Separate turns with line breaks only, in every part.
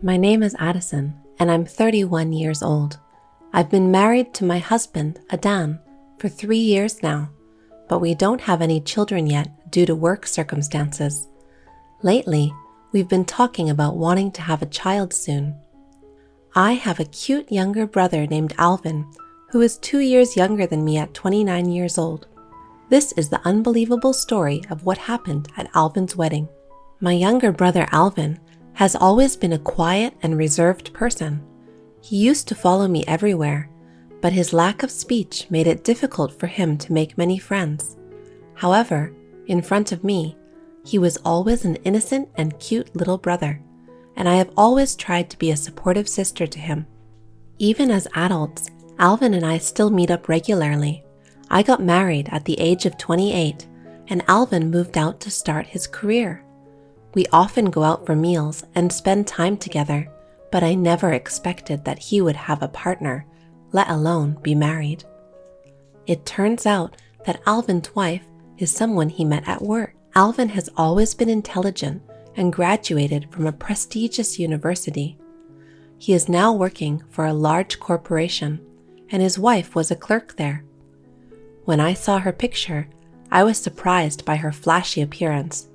My name is Addison, and I'm 31 years old. I've been married to my husband, Adan, for 3 years now, but we don't have any children yet due to work circumstances. Lately, we've been talking about wanting to have a child soon. I have a cute younger brother named Alvin, who is 2 years younger than me at 29 years old. This is the unbelievable story of what happened at Alvin's wedding. My younger brother Alvin has always been a quiet and reserved person. He used to follow me everywhere, but his lack of speech made it difficult for him to make many friends. However, in front of me, he was always an innocent and cute little brother, and I have always tried to be a supportive sister to him. Even as adults, Alvin and I still meet up regularly. I got married at the age of 28, and Alvin moved out to start his career. We often go out for meals and spend time together, but I never expected that he would have a partner, let alone be married. It turns out that Alvin's wife is someone he met at work. Alvin has always been intelligent and graduated from a prestigious university. He is now working for a large corporation, and his wife was a clerk there. When I saw her picture, I was surprised by her flashy appearance.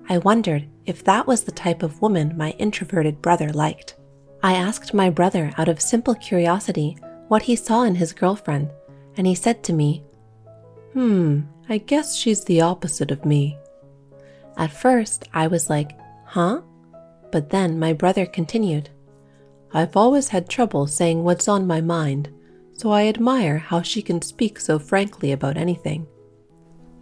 I wondered if that was the type of woman my introverted brother liked. I asked my brother out of simple curiosity what he saw in his girlfriend, and he said to me, I guess she's the opposite of me. At first, I was like, huh? But then my brother continued, I've always had trouble saying what's on my mind, so I admire how she can speak so frankly about anything.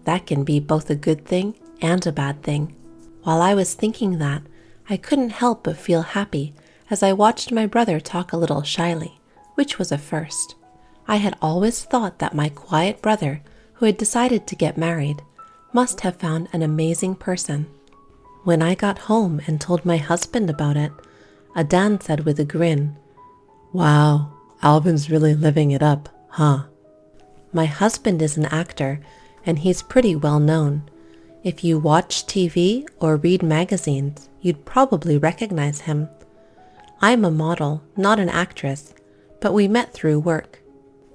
That can be both a good thing and a bad thing. While I was thinking that, I couldn't help but feel happy as I watched my brother talk a little shyly, which was a first. I had always thought that my quiet brother, who had decided to get married, must have found an amazing person. When I got home and told my husband about it, Adan said with a grin, Wow, Alvin's really living it up, huh? My husband is an actor, and he's pretty well known. If you watch TV or read magazines, you'd probably recognize him. I'm a model, not an actress, but we met through work.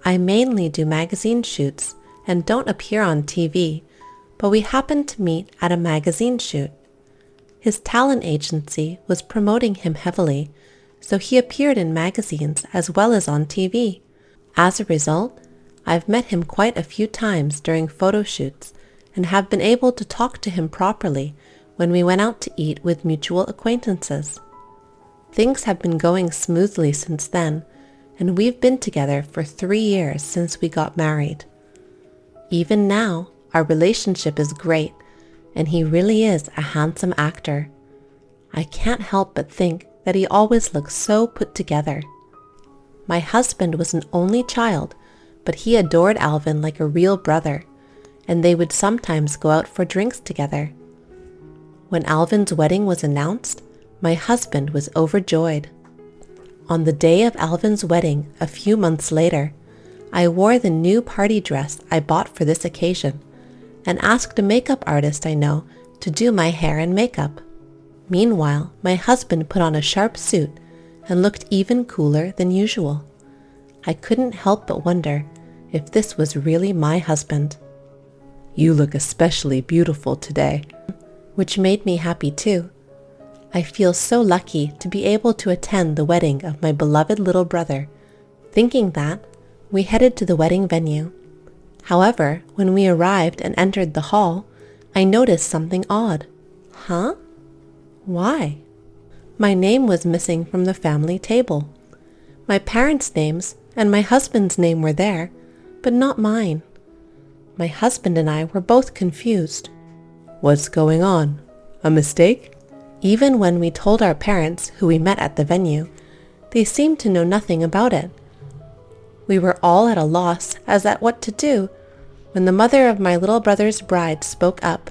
I mainly do magazine shoots and don't appear on TV, but we happened to meet at a magazine shoot. His talent agency was promoting him heavily, so he appeared in magazines as well as on TV. As a result, I've met him quite a few times during photo shoots and have been able to talk to him properly when we went out to eat with mutual acquaintances. Things have been going smoothly since then, and we've been together for 3 years since we got married. Even now, our relationship is great, and he really is a handsome actor. I can't help but think that he always looks so put together. My husband was an only child, but he adored Alvin like a real brother, and they would sometimes go out for drinks together. When Alvin's wedding was announced, my husband was overjoyed. On the day of Alvin's wedding, a few months later, I wore the new party dress I bought for this occasion and asked a makeup artist I know to do my hair and makeup. Meanwhile, my husband put on a sharp suit and looked even cooler than usual. I couldn't help but wonder if this was really my husband. You look especially beautiful today, which made me happy too. I feel so lucky to be able to attend the wedding of my beloved little brother. Thinking that, we headed to the wedding venue. However, when we arrived and entered the hall, I noticed something odd. Huh? Why? My name was missing from the family table. My parents' names and my husband's name were there, but not mine. My husband and I were both confused. What's going on? A mistake? Even when we told our parents who we met at the venue, they seemed to know nothing about it. We were all at a loss as at what to do when the mother of my little brother's bride spoke up.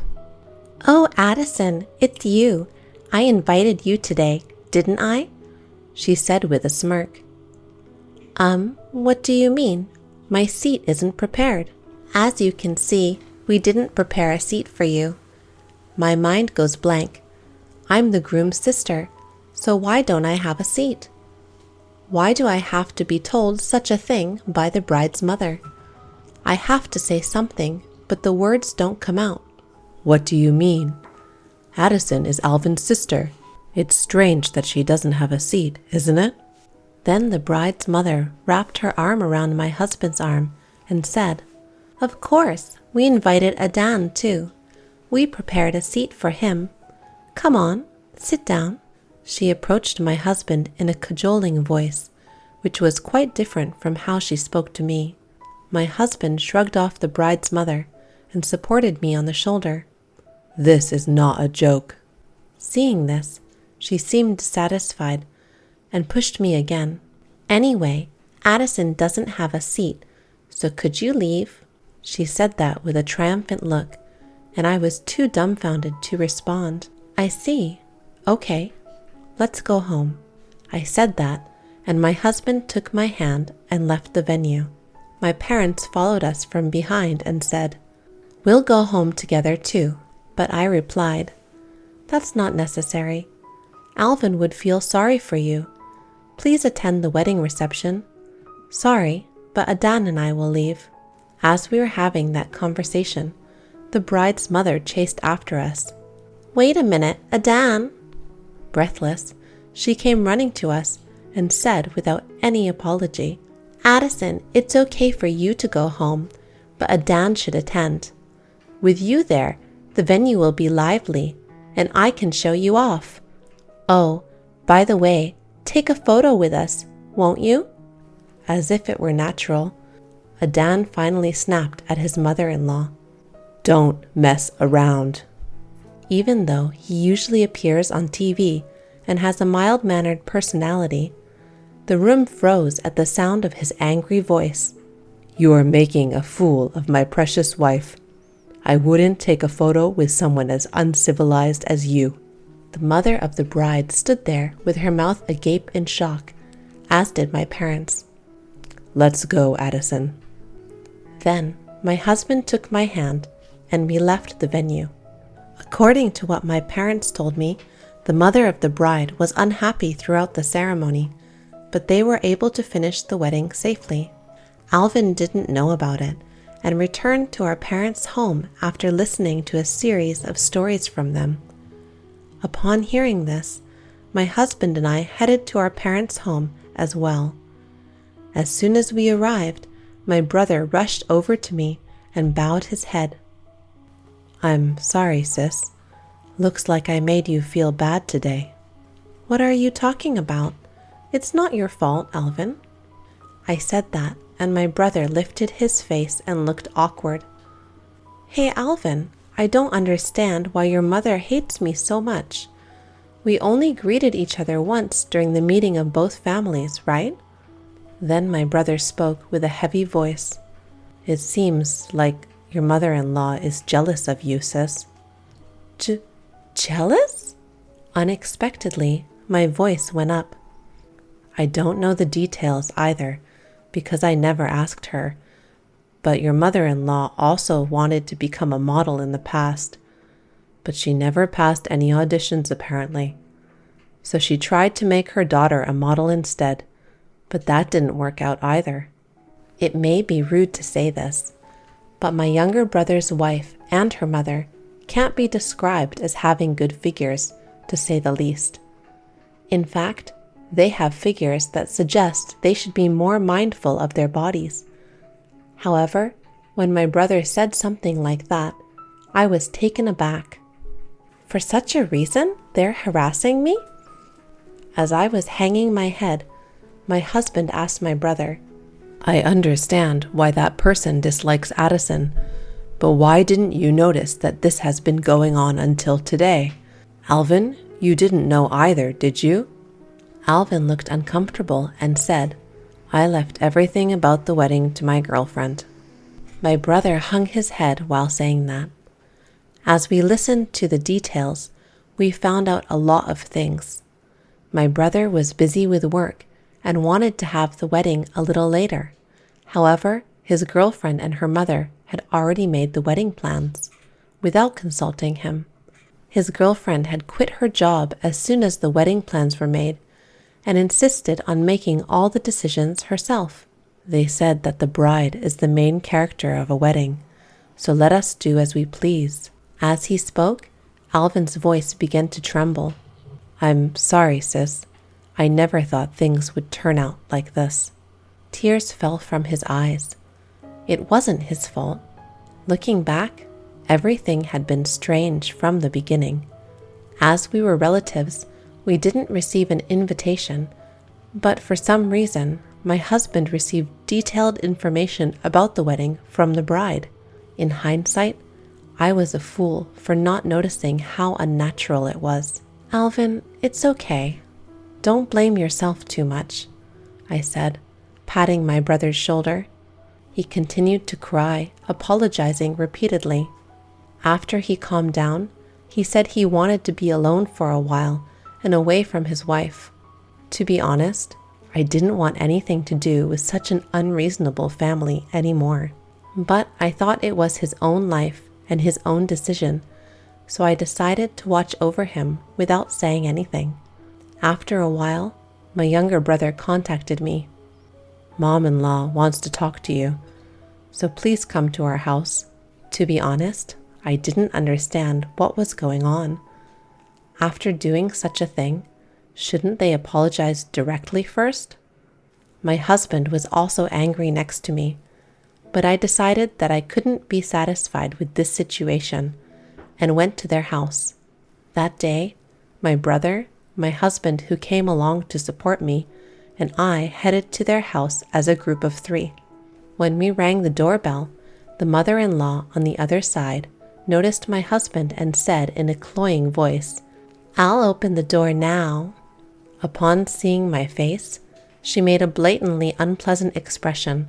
Oh, Addison, it's you. I invited you today, didn't I? She said with a smirk. What do you mean? My seat isn't prepared. As you can see, we didn't prepare a seat for you. My mind goes blank. I'm the groom's sister, So why don't I have a seat? Why do I have to be told such a thing by the bride's mother? I have to say something, but the words don't come out. What do you mean? Addison is Alvin's sister. It's strange that she doesn't have a seat, isn't it? Then the bride's mother wrapped her arm around my husband's arm and said, Of course, we invited Adan too. We prepared a seat for him. Come on, sit down. She approached my husband in a cajoling voice, which was quite different from how she spoke to me. My husband shrugged off the bride's mother and supported me on the shoulder. This is not a joke. Seeing this, she seemed satisfied and pushed me again. Anyway, Addison doesn't have a seat, so could you leave? She said that with a triumphant look, and I was too dumbfounded to respond. I see. Okay, let's go home. I said that, and my husband took my hand and left the venue. My parents followed us from behind and said, We'll go home together too. But I replied, That's not necessary. Alvin would feel sorry for you. Please attend the wedding reception. Sorry, but Adan and I will leave. As we were having that conversation, the bride's mother chased after us. Wait a minute, Adan! Breathless, she came running to us and said without any apology, Addison, it's okay for you to go home, but Adan should attend. With you there, the venue will be lively, and I can show you off. Oh, by the way, take a photo with us, won't you? As if it were natural, Adan finally snapped at his mother-in-law. Don't mess around. Even though he usually appears on TV and has a mild-mannered personality, the room froze at the sound of his angry voice. You are making a fool of my precious wife. I wouldn't take a photo with someone as uncivilized as you. The mother of the bride stood there with her mouth agape in shock, as did my parents. Let's go, Addison. Then my husband took my hand and we left the venue. According to what my parents told me, the mother of the bride was unhappy throughout the ceremony, but they were able to finish the wedding safely. Alvin didn't know about it and returned to our parents' home after listening to a series of stories from them. Upon hearing this, my husband and I headed to our parents' home as well. As soon as we arrived, my brother rushed over to me and bowed his head. I'm sorry, sis. Looks like I made you feel bad today. What are you talking about? It's not your fault, Alvin. I said that, and my brother lifted his face and looked awkward. Hey, Alvin, I don't understand why your mother hates me so much. We only greeted each other once during the meeting of both families, right? Then my brother spoke with a heavy voice. It seems like your mother-in-law is jealous of you, sis. Jealous? Unexpectedly, my voice went up. I don't know the details either, because I never asked her, but your mother-in-law also wanted to become a model in the past, but she never passed any auditions apparently. So she tried to make her daughter a model instead, but that didn't work out either. It may be rude to say this, but my younger brother's wife and her mother can't be described as having good figures, to say the least. In fact, they have figures that suggest they should be more mindful of their bodies. However, when my brother said something like that, I was taken aback. For such a reason, they're harassing me? As I was hanging my head, my husband asked my brother, I understand why that person dislikes Addison, but why didn't you notice that this has been going on until today? Alvin, you didn't know either, did you? Alvin looked uncomfortable and said, I left everything about the wedding to my girlfriend. My brother hung his head while saying that. As we listened to the details, we found out a lot of things. My brother was busy with work and wanted to have the wedding a little later. However, his girlfriend and her mother had already made the wedding plans without consulting him. His girlfriend had quit her job as soon as the wedding plans were made and insisted on making all the decisions herself. They said that the bride is the main character of a wedding, so let us do as we please. As he spoke, Alvin's voice began to tremble. I'm sorry, sis. I never thought things would turn out like this. Tears fell from his eyes. It wasn't his fault. Looking back, everything had been strange from the beginning. As we were relatives, we didn't receive an invitation, but for some reason, my husband received detailed information about the wedding from the bride. In hindsight, I was a fool for not noticing how unnatural it was. Alvin, it's okay. Don't blame yourself too much, I said, patting my brother's shoulder. He continued to cry, apologizing repeatedly. After he calmed down, he said he wanted to be alone for a while and away from his wife. To be honest, I didn't want anything to do with such an unreasonable family anymore. But I thought it was his own life and his own decision, so I decided to watch over him without saying anything. After a while, my younger brother contacted me. Mom-in-law wants to talk to you, so please come to our house. To be honest, I didn't understand what was going on. After doing such a thing, shouldn't they apologize directly first? My husband was also angry next to me, but I decided that I couldn't be satisfied with this situation and went to their house. That day, my brother, my husband who came along to support me, and I headed to their house as a group of 3. When we rang the doorbell, the mother-in-law on the other side noticed my husband and said in a cloying voice, I'll open the door now. Upon seeing my face, she made a blatantly unpleasant expression,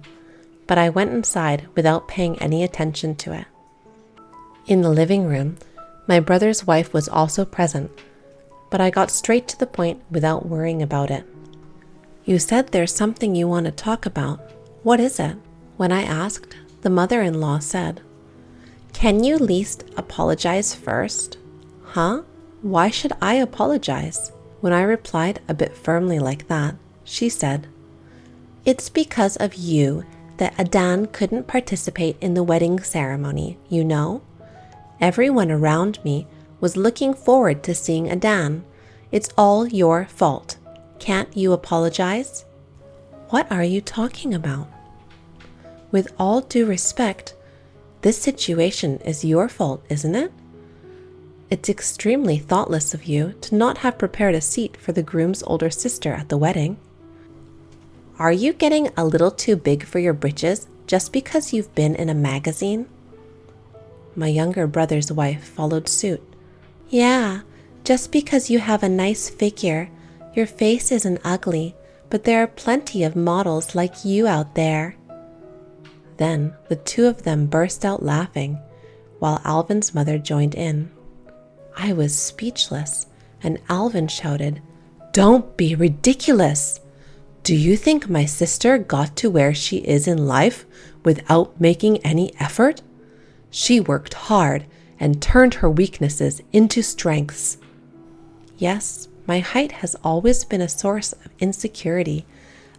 but I went inside without paying any attention to it. In the living room, my brother's wife was also present, but I got straight to the point without worrying about it. You said there's something you want to talk about. What is it? When I asked, the mother-in-law said, Can you least apologize first? Huh? Why should I apologize? When I replied a bit firmly like that, she said, It's because of you that Adan couldn't participate in the wedding ceremony, you know? Everyone around me was looking forward to seeing Adan. It's all your fault. Can't you apologize? What are you talking about? With all due respect, this situation is your fault, isn't it? It's extremely thoughtless of you to not have prepared a seat for the groom's older sister at the wedding. Are you getting a little too big for your britches just because you've been in a magazine? My younger brother's wife followed suit. Yeah, just because you have a nice figure, your face isn't ugly, but there are plenty of models like you out there. Then the two of them burst out laughing, while Alvin's mother joined in. I was speechless, and Alvin shouted, Don't be ridiculous! Do you think my sister got to where she is in life without making any effort? She worked hard and turned her weaknesses into strengths. Yes, my height has always been a source of insecurity,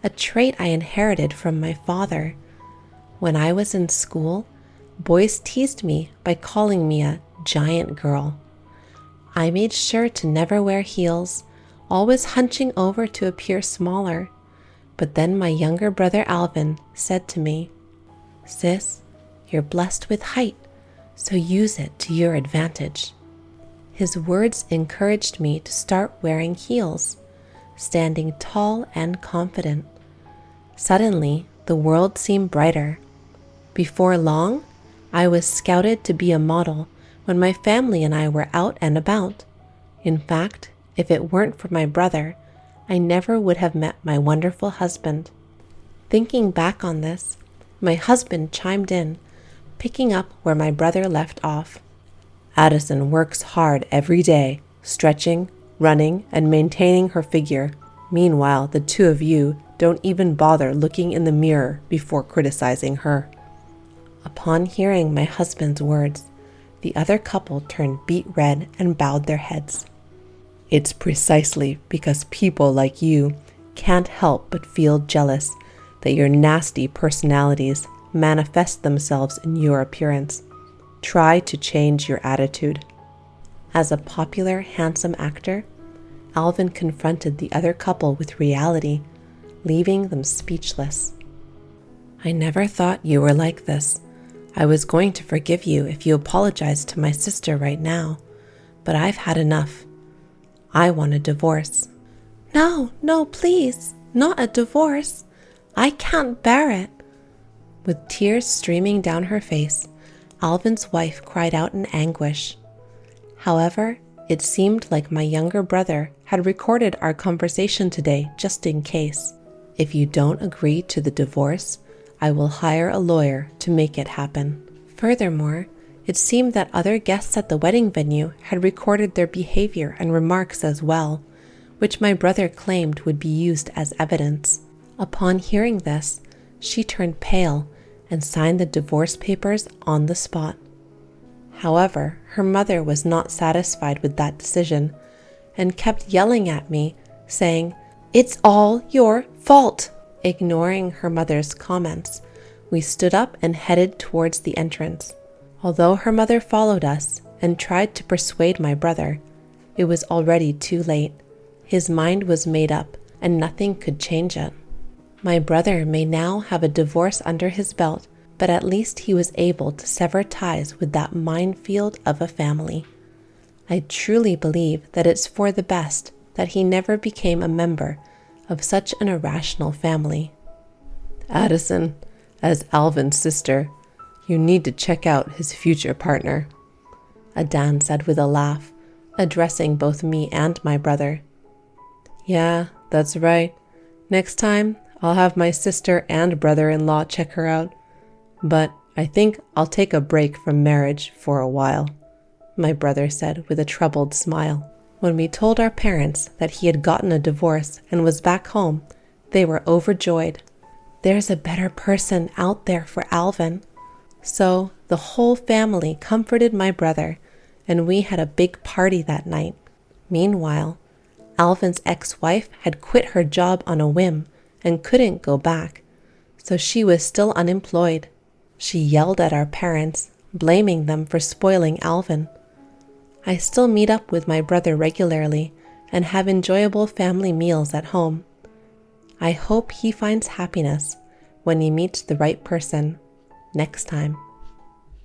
a trait I inherited from my father. When I was in school, boys teased me by calling me a giant girl. I made sure to never wear heels, always hunching over to appear smaller. But then my younger brother Alvin said to me, Sis, you're blessed with height, so use it to your advantage. His words encouraged me to start wearing heels, standing tall and confident. Suddenly, the world seemed brighter. Before long, I was scouted to be a model when my family and I were out and about. In fact, if it weren't for my brother, I never would have met my wonderful husband. Thinking back on this, my husband chimed in, picking up where my brother left off. Addison works hard every day, stretching, running, and maintaining her figure. Meanwhile, the two of you don't even bother looking in the mirror before criticizing her. Upon hearing my husband's words, The other couple turned beet red and bowed their heads. It's precisely because people like you can't help but feel jealous that your nasty personalities manifest themselves in your appearance. Try to change your attitude. As a popular, handsome actor, Alvin confronted the other couple with reality, leaving them speechless. I never thought you were like this. I was going to forgive you if you apologized to my sister right now, but I've had enough. I want a divorce. No, please, not a divorce. I can't bear it. With tears streaming down her face, Alvin's wife cried out in anguish. However, it seemed like my younger brother had recorded our conversation today just in case. If you don't agree to the divorce, I will hire a lawyer to make it happen. Furthermore, it seemed that other guests at the wedding venue had recorded their behavior and remarks as well, which my brother claimed would be used as evidence. Upon hearing this, she turned pale and signed the divorce papers on the spot. However, her mother was not satisfied with that decision and kept yelling at me, saying, "It's all your fault." Ignoring her mother's comments, we stood up and headed towards the entrance. Although her mother followed us and tried to persuade my brother, it was already too late. His mind was made up and nothing could change it. My brother may now have a divorce under his belt, but at least he was able to sever ties with that minefield of a family. I truly believe that it's for the best that he never became a member of such an irrational family. Addison, as Alvin's sister, you need to check out his future partner, Adan said with a laugh, addressing both me and my brother. Yeah, that's right. Next time, I'll have my sister and brother-in-law check her out. But I think I'll take a break from marriage for a while, my brother said with a troubled smile. When we told our parents that he had gotten a divorce and was back home, they were overjoyed. There's a better person out there for Alvin. So the whole family comforted my brother, and we had a big party that night. Meanwhile, Alvin's ex-wife had quit her job on a whim and couldn't go back, so she was still unemployed. She yelled at our parents, blaming them for spoiling Alvin. I still meet up with my brother regularly and have enjoyable family meals at home. I hope he finds happiness when he meets the right person next time.